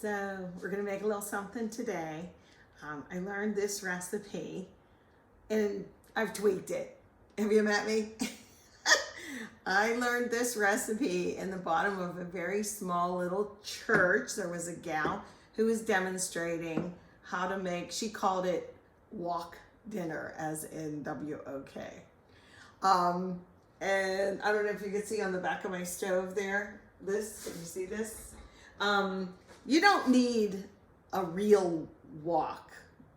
So we're gonna make a little something today. I learned this recipe and I've tweaked it. Have you met me? I learned this recipe in the bottom of a very small little church. There was a gal who was demonstrating how to make, she called it wok dinner, as in W-O-K. And I don't know if you can see on the back of my stove there, this, can you see this? You don't need a real wok,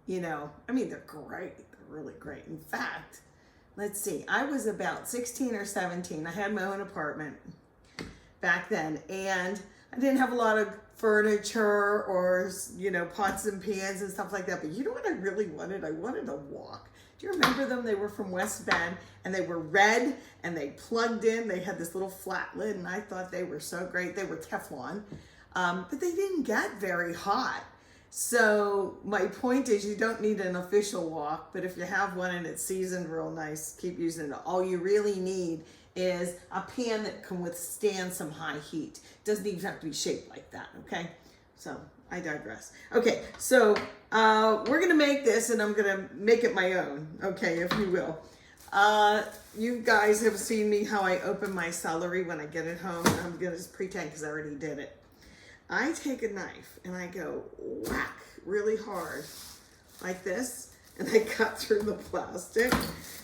you know. I mean, they're great, they're really great. In fact, let's see, I was about 16 or 17. I had my own apartment back then, and I didn't have a lot of furniture or, you know, pots and pans and stuff like that. But you know what I really wanted? I wanted a wok. Do you remember them? They were from West Bend, and they were red, and they plugged in. They had this little flat lid, and I thought they were so great. They were Teflon, but they didn't get very hot. So my point is, you don't need an official wok, but if you have one and it's seasoned real nice, keep using it. All you really need is a pan that can withstand some high heat. Doesn't even have to be shaped like that, okay? So I digress. Okay, so we're gonna make this, and I'm gonna make it my own, okay, if you will. You guys have seen me how I open my celery when I get it home. I'm gonna just pretend because I already did it. I take a knife and I go whack really hard like this, and I cut through the plastic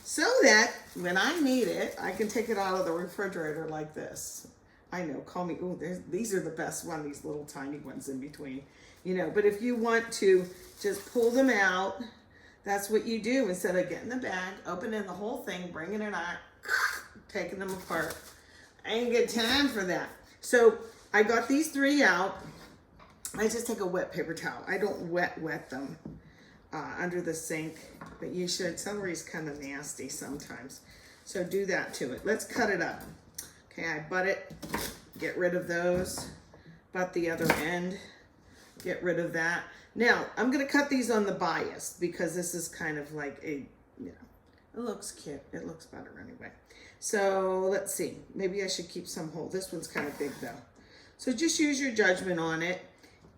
so that when I need it, I can take it out of the refrigerator like this. I know, call me, oh, these are the best one, these little tiny ones in between, you know, but if you want to just pull them out, that's what you do instead of getting the bag, opening the whole thing, bringing it out, taking them apart. I ain't got time for that. So I got these three out. I just take a wet paper towel. I don't wet them under the sink, but you should. Celery's kind of nasty sometimes. So do that to it. Let's cut it up. Okay, I butt it, get rid of those. Butt the other end, get rid of that. Now, I'm gonna cut these on the bias because this is kind of like a, you know, it looks cute. It looks better anyway. So let's see, maybe I should keep some whole. This one's kind of big though. So just use your judgment on it.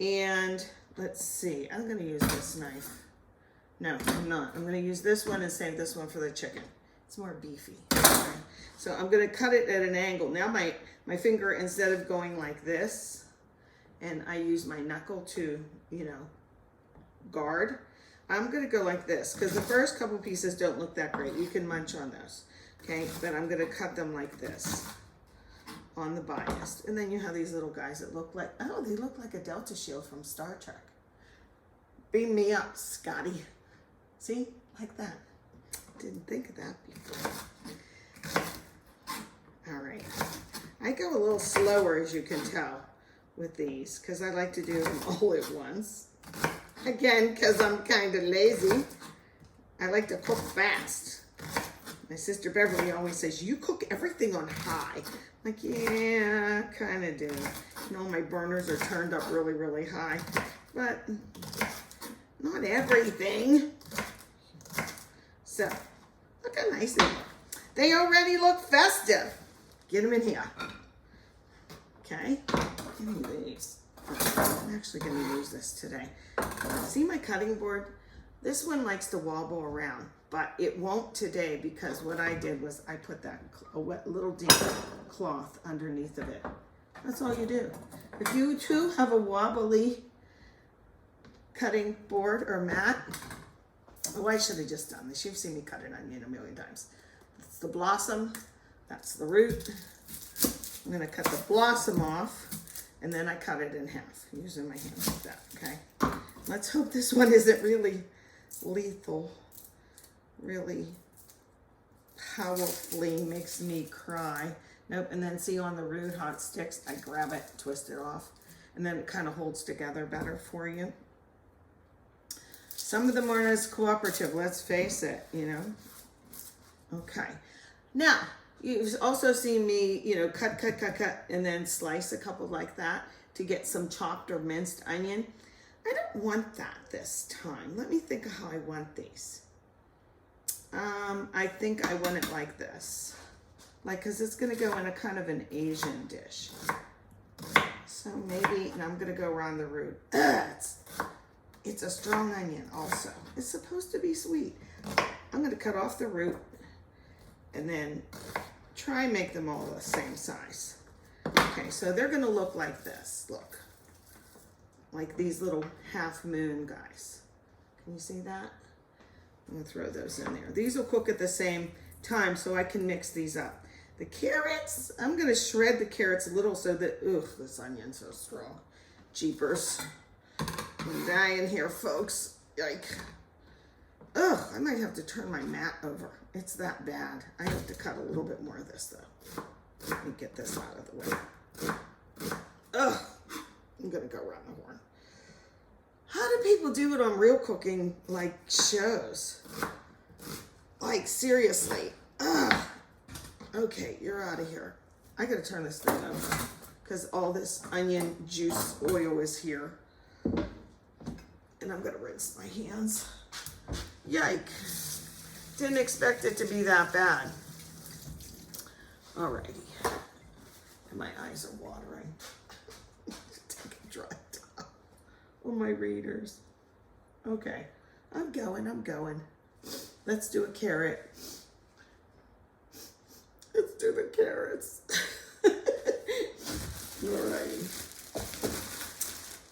And let's see, I'm gonna use this knife. No, I'm not. I'm gonna use this one and save this one for the chicken. It's more beefy. Okay. So I'm gonna cut it at an angle. Now my finger, instead of going like this, and I use my knuckle to, you know, guard, I'm gonna go like this, because the first couple pieces don't look that great. You can munch on those, okay? But I'm gonna cut them like this on the bias. And then you have these little guys that look like, oh, they look like a Delta shield from Star Trek. Beam me up, Scotty. See, like that. Didn't think of that before. All right. I go a little slower, as you can tell, with these, because I like to do them all at once. Again, because I'm kind of lazy. I like to cook fast. My sister Beverly always says, you cook everything on high. I'm like, yeah, kind of do. You know, my burners are turned up really, really high, but not everything. So, look how nice they look. They already look festive. Get them in here. Okay, give me these. I'm actually going to use this today. See my cutting board? This one likes to wobble around, but it won't today because what I did was I put that a wet little deep cloth underneath of it. That's all you do. If you too have a wobbly cutting board or mat, oh, I should have just done this. You've seen me cut an onion a million times. That's the blossom. That's the root. I'm going to cut the blossom off, and then I cut it in half using my hands like that, okay? Let's hope this one isn't really lethal, really powerfully makes me cry. Nope, and then see on the root how it sticks? I grab it, twist it off, and then it kind of holds together better for you. Some of them aren't as cooperative, let's face it, you know? Okay, now, you've also seen me, you know, cut, and then slice a couple like that to get some chopped or minced onion. I don't want that this time. Let me think of how I want these. I think I want it like this. Like, because it's going to go in a kind of an Asian dish. So maybe, and I'm gonna go around the root. It's a strong onion also. It's supposed to be sweet. I'm gonna cut off the root and then try and make them all the same size. Okay, so they're gonna look like this, look. Like these little half moon guys. Can you see that? I'm gonna throw those in there. These will cook at the same time so I can mix these up. The carrots, I'm gonna shred the carrots a little so that, ugh, this onion's so strong. Jeepers. I'm dying here, folks. Yike. Ugh, I might have to turn my mat over. It's that bad. I have to cut a little bit more of this though. Let me get this out of the way. Ugh, I'm gonna go around the horn. How do people do it on real cooking, like, shows? Like, seriously. Ugh. Okay, you're out of here. I gotta turn this thing over because all this onion juice oil is here. And I'm gonna rinse my hands. Yike. Didn't expect it to be that bad. Alrighty. And my eyes are watering. Take a dry towel. Oh, my readers. Okay, I'm going. Let's do a carrot. Let's do the carrots. Alrighty.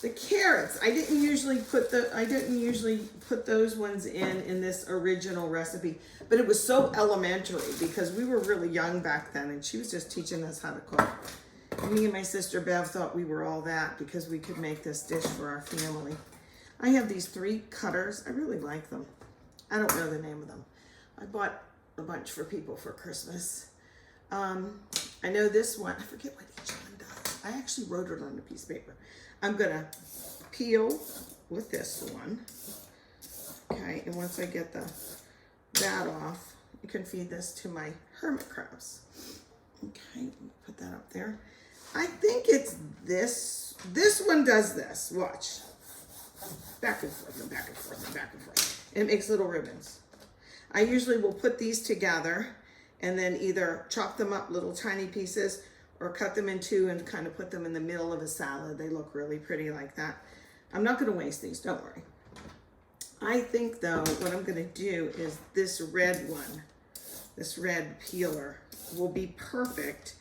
The carrots, I didn't usually put those ones in this original recipe, but it was so elementary because we were really young back then and she was just teaching us how to cook. And me and my sister Bev thought we were all that because we could make this dish for our family. I have these 3 cutters. I really like them. I don't know the name of them. I bought a bunch for people for Christmas. I know this one, I forget what each one does. I actually wrote it on a piece of paper. I'm gonna peel with this one. Okay, and once I get that off, you can feed this to my hermit crabs. Okay, put that up there. I think it's this one does this, watch. Back and forth and back and forth and back and forth. And it makes little ribbons. I usually will put these together and then either chop them up little tiny pieces or cut them in 2 and kind of put them in the middle of a salad. They look really pretty like that. I'm not gonna waste these, don't worry. I think though, what I'm gonna do is this red one, this red peeler will be perfect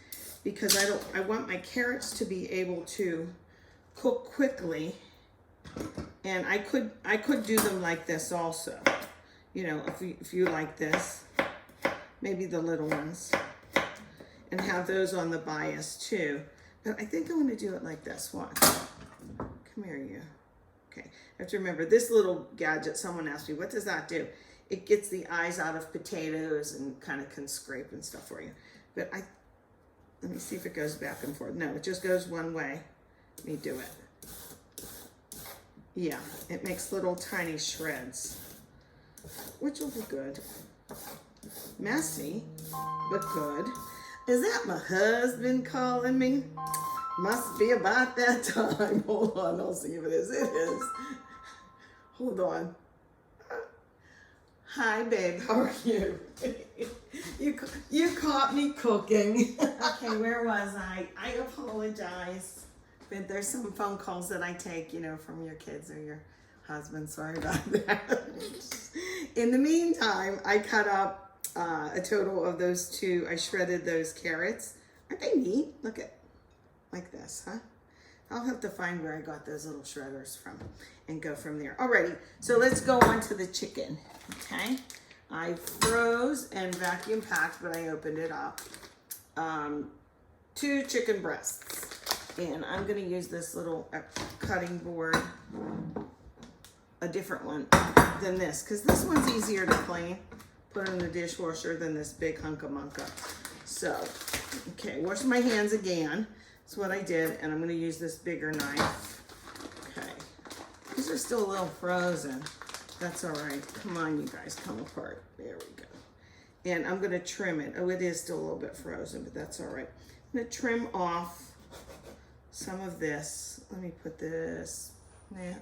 because I want my carrots to be able to cook quickly. And I could do them like this also. You know, if you like this, maybe the little ones, and have those on the bias too. But I think I'm gonna do it like this. Watch. Come here, you. Okay, I have to remember this little gadget. Someone asked me, what does that do? It gets the eyes out of potatoes and kind of can scrape and stuff for you. But let me see if it goes back and forth. No, it just goes one way. Let me do it. Yeah, it makes little tiny shreds, which will be good. Messy, but good. Is that my husband calling me? Must be about that time. Hold on, I'll see if it is. It is. Hold on. Hi, babe. How are you? You caught me cooking. Okay, where was I? I apologize. But there's some phone calls that I take, you know, from your kids or your husband. Sorry about that. In the meantime, I cut up a total of those 2. I shredded those carrots. Aren't they neat? Look at, like this, huh? I'll have to find where I got those little shredders from and go from there. Alrighty, so let's go on to the chicken, okay? I froze and vacuum packed, but I opened it up. 2 chicken breasts. And I'm gonna use this little cutting board, a different one than this, because this one's easier to clean, put in the dishwasher than this big hunk of munka. So, okay, wash my hands again. That's what I did, and I'm gonna use this bigger knife. Okay, these are still a little frozen. That's all right. Come on, you guys, come apart. There we go. And I'm gonna trim it. Oh, it is still a little bit frozen, but that's all right. I'm gonna trim off some of this. Let me put this,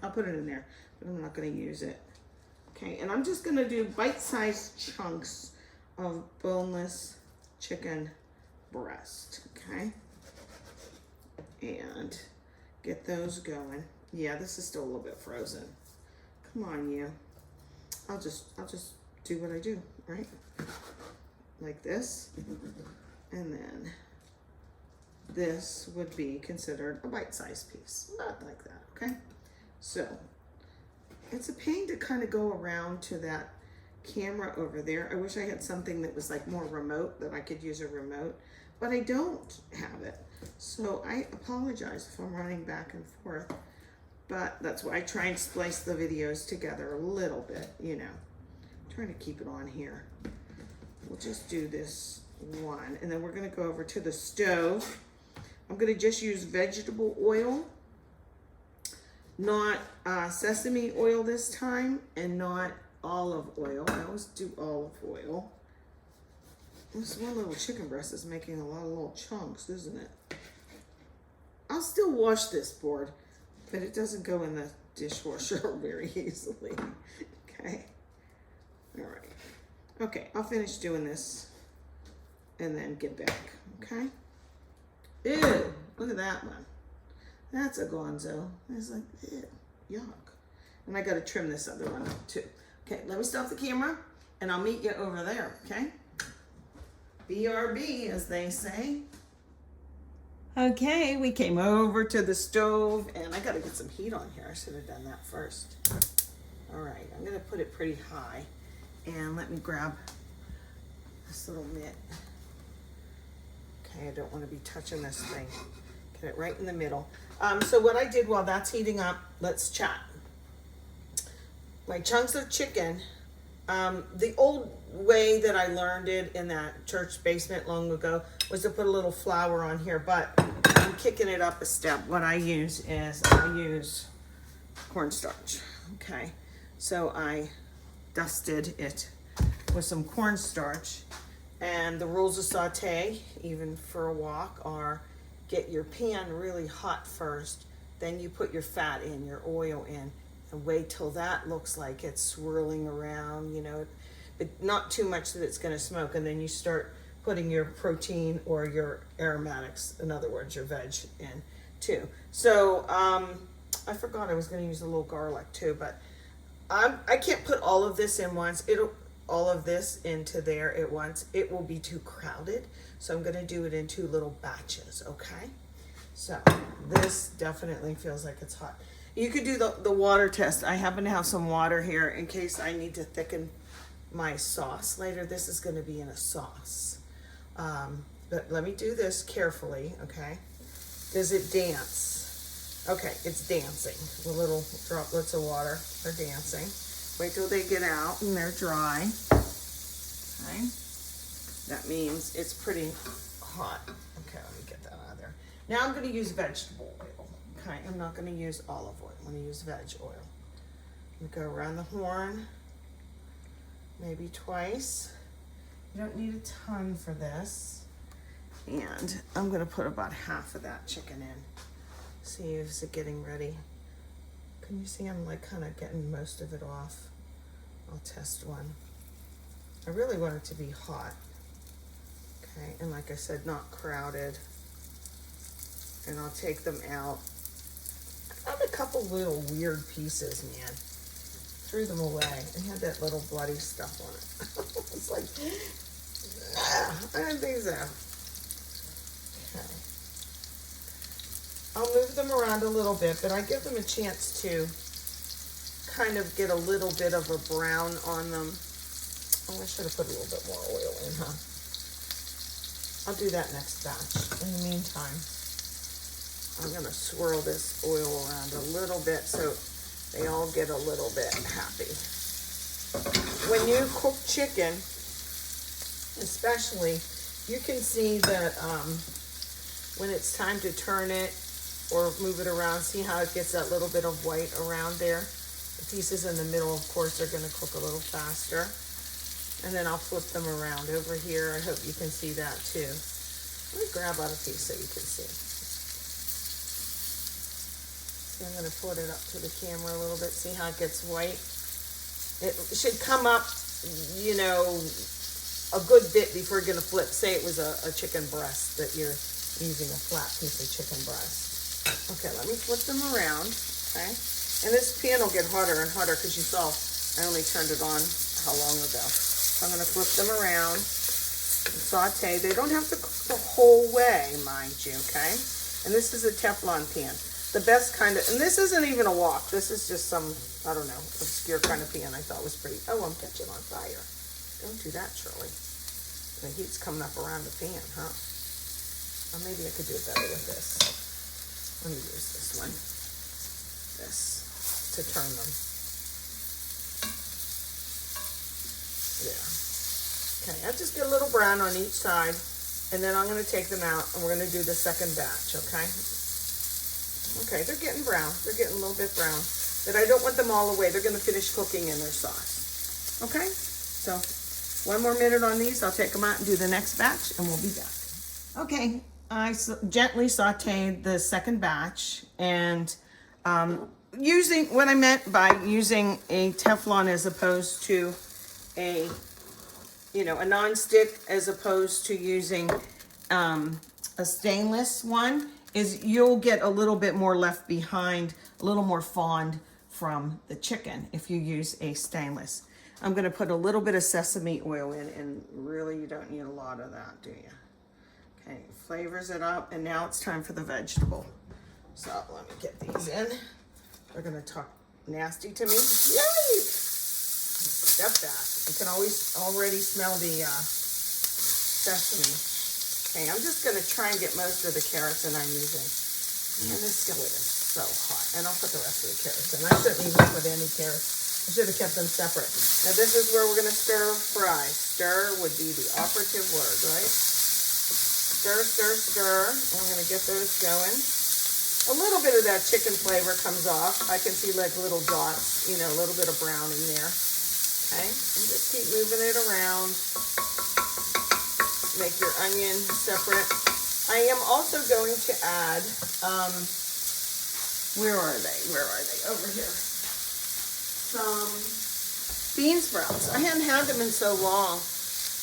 I'll put it in there, but I'm not gonna use it. Okay, and I'm just gonna do bite-sized chunks of boneless chicken breast, okay? And get those going. Yeah, this is still a little bit frozen. Come on, you. I'll just do what I do, right? Like this. And then this would be considered a bite-sized piece. Not like that, okay? So it's a pain to kind of go around to that camera over there. I wish I had something that was like more remote, that I could use a remote, but I don't have it. So I apologize if I'm running back and forth, but that's why I try and splice the videos together a little bit, you know. I'm trying to keep it on here. We'll just do this one, and then we're gonna go over to the stove. I'm gonna just use vegetable oil, not sesame oil this time, and not olive oil. I always do olive oil. This one little chicken breast is making a lot of little chunks, isn't it? I'll still wash this board, but it doesn't go in the dishwasher very easily. Okay. All right. Okay, I'll finish doing this and then get back. Okay. Ew, look at that one. That's a gonzo. It's like, ew, yuck. And I gotta trim this other one up too. Okay, let me stop the camera and I'll meet you over there, okay? BRB, as they say. Okay, we came over to the stove and I gotta get some heat on here. I should have done that first. All right, I'm gonna put it pretty high and let me grab this little mitt. Okay, I don't wanna be touching this thing. Get it right in the middle. So what I did while that's heating up, let's chat. My chunks of chicken, the old way that I learned it in that church basement long ago was to put a little flour on here, but I'm kicking it up a step. What I use is I use cornstarch, okay? So I dusted it with some cornstarch, and the rules of saute, even for a wok, are get your pan really hot first, then you put your fat in, your oil in, and wait till that looks like it's swirling around, you know, but not too much that it's gonna smoke, and then you start putting your protein or your aromatics, in other words, your veg in too. So I forgot I was gonna use a little garlic too, but I can't put all of this in once. All of this into there at once. It will be too crowded. So I'm gonna do it in 2 little batches, okay? So this definitely feels like it's hot. You could do the water test. I happen to have some water here in case I need to thicken my sauce later. This is gonna be in a sauce. But let me do this carefully, okay? Does it dance? Okay, it's dancing. The little droplets of water are dancing. Wait till they get out and they're dry. Okay. That means it's pretty hot. Okay, let me get that out of there. Now I'm going to use vegetable oil. Okay, I'm not going to use olive oil. I'm going to use veg oil. I'm going to go around the horn, maybe twice. You don't need a ton for this. And I'm going to put about half of that chicken in. See, is it getting ready? Can you see I'm like kind of getting most of it off? I'll test one. I really want it to be hot. Okay, and like I said, not crowded. And I'll take them out. I have a couple little weird pieces, man. Threw them away. It had that little bloody stuff on it. It's like, I didn't think so. Okay. I'll move them around a little bit, but I give them a chance to kind of get a little bit of a brown on them. Oh, I should have put a little bit more oil in, huh? I'll do that next batch. In the meantime, I'm gonna swirl this oil around a little bit so they all get a little bit happy. When you cook chicken, especially, you can see that when it's time to turn it or move it around, see how it gets that little bit of white around there? The pieces in the middle, of course, are gonna cook a little faster. And then I'll flip them around over here. I hope you can see that too. Let me grab out a piece so you can see. So I'm gonna put it up to the camera a little bit, see how it gets white. It should come up, you know, a good bit before you're gonna flip. Say it was a chicken breast that you're using, a flat piece of chicken breast. Okay, let me flip them around, okay? And this pan will get hotter and hotter because you saw I only turned it on how long ago. So I'm gonna flip them around and saute. They don't have to cook the whole way, mind you, okay? And this is a Teflon pan. The best kind of, and this isn't even a wok. This is just some, I don't know, obscure kind of pan I thought was pretty. Oh, I'm catching on fire. Don't do that, Shirley. The heat's coming up around the pan, huh? Or maybe I could do it better with this. Let me use this one. This, to turn them. Yeah. Okay, I just get a little brown on each side, and then I'm gonna take them out, and we're gonna do the second batch, okay? Okay, they're getting brown. They're getting a little bit brown, but I don't want them all away. They're gonna finish cooking in their sauce. Okay, so one more minute on these. I'll take them out and do the next batch, and we'll be back. Okay, I gently sauteed the second batch, and using what I meant by using a Teflon as opposed to a, you know, a non-stick as opposed to using a stainless one is you'll get a little bit more left behind, a little more fond from the chicken if you use a stainless. I'm gonna put a little bit of sesame oil in, and really you don't need a lot of that, do you? Okay, flavors it up, and now it's time for the vegetable. So let me get these in. They're gonna talk nasty to me. Yay! Step back. You can already smell the sesame. Okay, I'm just gonna try and get most of the carrots that I'm using. Man, this skillet is so hot. And I'll put the rest of the carrots in. I shouldn't even put any carrots. I should have kept them separate. Now this is where we're gonna stir fry. Stir would be the operative word, right? Stir, stir, stir. And we're gonna get those going. A little bit of that chicken flavor comes off. I can see like little dots, you know, a little bit of brown in there. Okay, and just keep moving it around. Make your onion separate. I am also going to add, where are they? Where are they? Over here. Some bean sprouts. I hadn't had them in so long.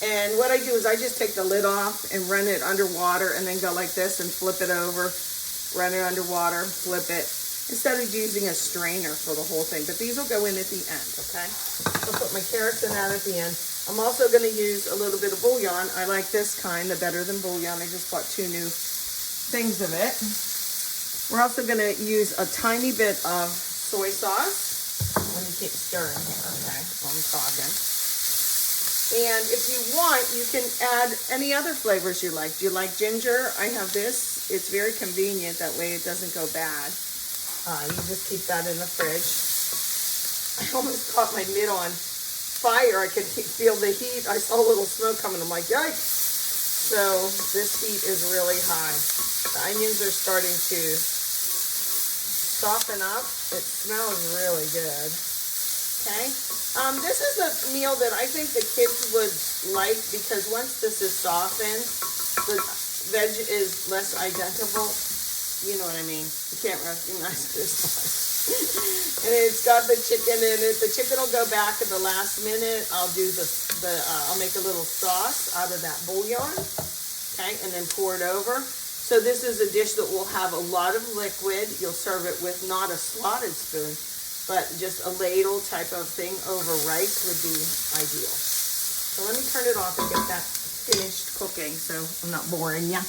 And what I do is I just take the lid off and run it underwater and then go like this and flip it over. Run it underwater, flip it, instead of using a strainer for the whole thing. But these will go in at the end, okay? I'll put my carrots in that at the end. I'm also going to use a little bit of bouillon. I like this kind, the better than bouillon. I just bought 2 new things of it. We're also going to use a tiny bit of soy sauce. Let me keep stirring here, okay, while I'm talking. And if you want, you can add any other flavors you like. Do you like ginger? I have this. It's very convenient. That way it doesn't go bad. You just keep that in the fridge. I almost caught my mitt on fire. I could feel the heat. I saw a little smoke coming. I'm like, yikes. So this heat is really high. The onions are starting to soften up. It smells really good. Okay. This is a meal that I think the kids would like because once this is softened, the veg is less identical. You know what I mean? You can't recognize this one. And it's got the chicken in it. The chicken will go back at the last minute. I'll do I'll make a little sauce out of that bouillon. Okay, and then pour it over. So this is a dish that will have a lot of liquid. You'll serve it with not a slotted spoon, but just a ladle type of thing over rice would be ideal. So let me turn it off and get that finished cooking so I'm not boring ya.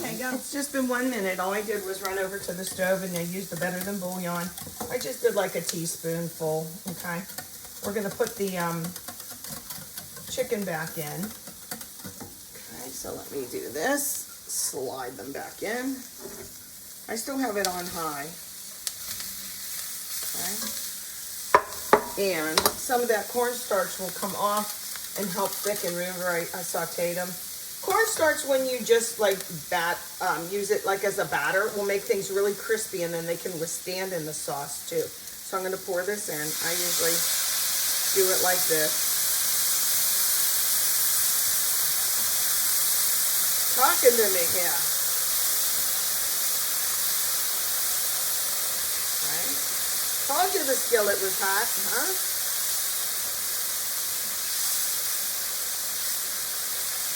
Okay, guys, it's just been 1 minute. All I did was run over to the stove and I used the better than bouillon. I just did like a teaspoonful, okay? We're gonna put the chicken back in. Okay, so let me do this. Slide them back in. I still have it on high. Okay. And some of that cornstarch will come off and help thicken. Remember, I sauteed them. Cornstarch, when you just like use it like as a batter, will make things really crispy, and then they can withstand in the sauce too. So I'm going to pour this in. I usually do it like this. Talking to me, yeah. Right. Told you the skillet was hot, huh?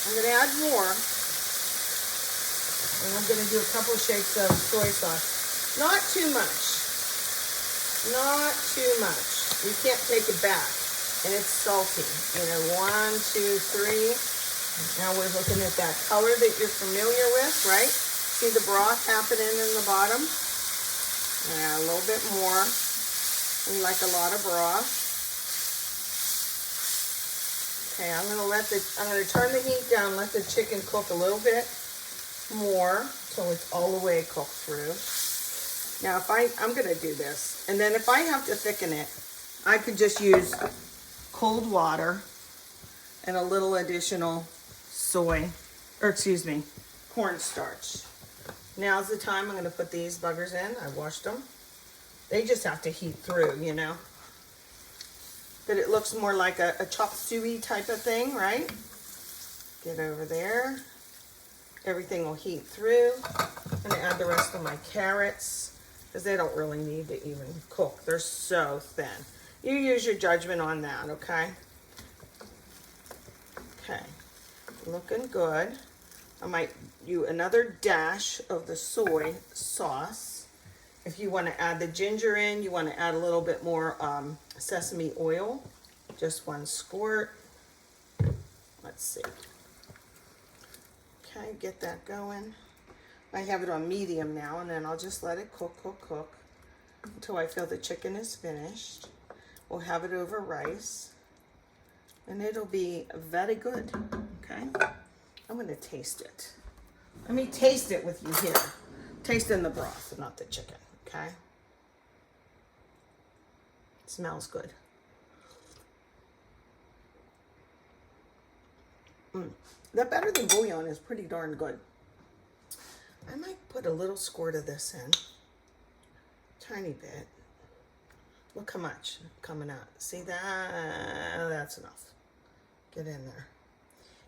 I'm going to add more. And I'm going to do a couple of shakes of soy sauce. Not too much. Not too much. You can't take it back. And it's salty. You know, 1, 2, 3. Now we're looking at that color that you're familiar with, right? See the broth happening in the bottom? Yeah, a little bit more. We like a lot of broth. Okay, I'm gonna turn the heat down, let the chicken cook a little bit more till it's all the way cooked through. Now I'm gonna do this, and then if I have to thicken it, I could just use cold water and a little additional cornstarch. Now's the time I'm gonna put these buggers in. I washed them. They just have to heat through, you know. But it looks more like a chop suey type of thing, right? Get over there. Everything will heat through. I'm gonna add the rest of my carrots because they don't really need to even cook. They're so thin. You use your judgment on that, okay? Okay, looking good. I might do another dash of the soy sauce. If you want to add the ginger in, you want to add a little bit more sesame oil. Just 1 squirt. Let's see. Okay, get that going. I have it on medium now, and then I'll just let it cook until I feel the chicken is finished. We'll have it over rice, and it'll be very good, okay? I'm gonna taste it. Let me taste it with you here. Tasting the broth, not the chicken, okay? It smells good. That better than bouillon is pretty darn good. I might put a little squirt of this in. Tiny bit. Look how much coming out. See that? That's enough. Get in there.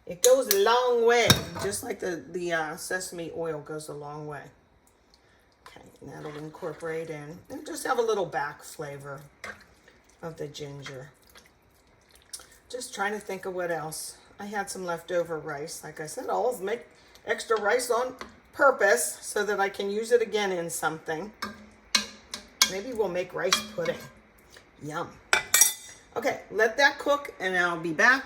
It goes a long way, just like the sesame oil goes a long way. Okay, and that'll incorporate in. And just have a little back flavor of the ginger. Just trying to think of what else. I had some leftover rice. Like I said, I'll always make extra rice on purpose so that I can use it again in something. Maybe we'll make rice pudding. Yum. Okay, let that cook and I'll be back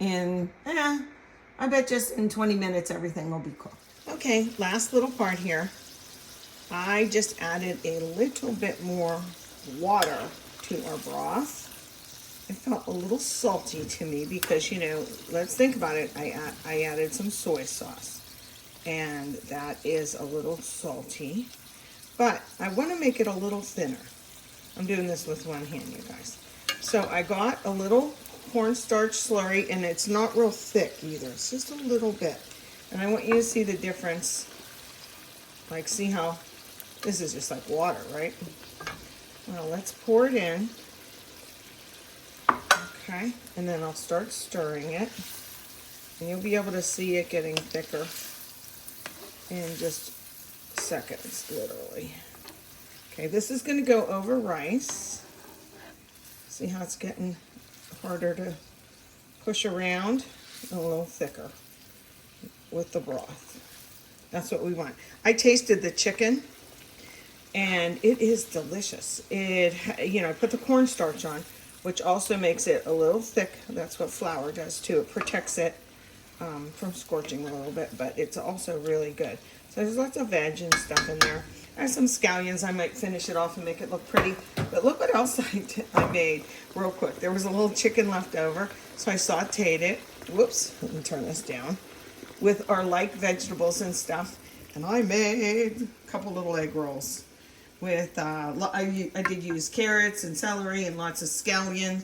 in, I bet just in 20 minutes everything will be cooked. Okay, last little part here. I just added a little bit more water to our broth. It felt a little salty to me because, you know, let's think about it. I added some soy sauce, and that is a little salty, but I want to make it a little thinner. I'm doing this with one hand, you guys. So I got a little cornstarch slurry, and it's not real thick either. It's just a little bit. And I want you to see the difference. Like, see how this is just like water, right? Well, let's pour it in. Okay, and then I'll start stirring it. And you'll be able to see it getting thicker in just seconds, literally. Okay, this is going to go over rice. See how it's getting harder to push around, a little thicker with the broth. That's what we want. I tasted the chicken, and it is delicious. You know, I put the cornstarch on, which also makes it a little thick. That's what flour does too. It protects it from scorching a little bit, but it's also really good. So there's lots of veg and stuff in there. I have some scallions. I might finish it off and make it look pretty. But look what else I made real quick. There was a little chicken left over, so I sauteed it. Whoops, let me turn this down. With our light vegetables and stuff. And I made a couple little egg rolls. With, I did use carrots and celery and lots of scallion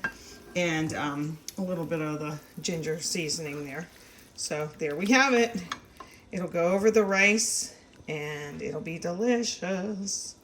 and a little bit of the ginger seasoning there. So there we have it. It'll go over the rice and it'll be delicious.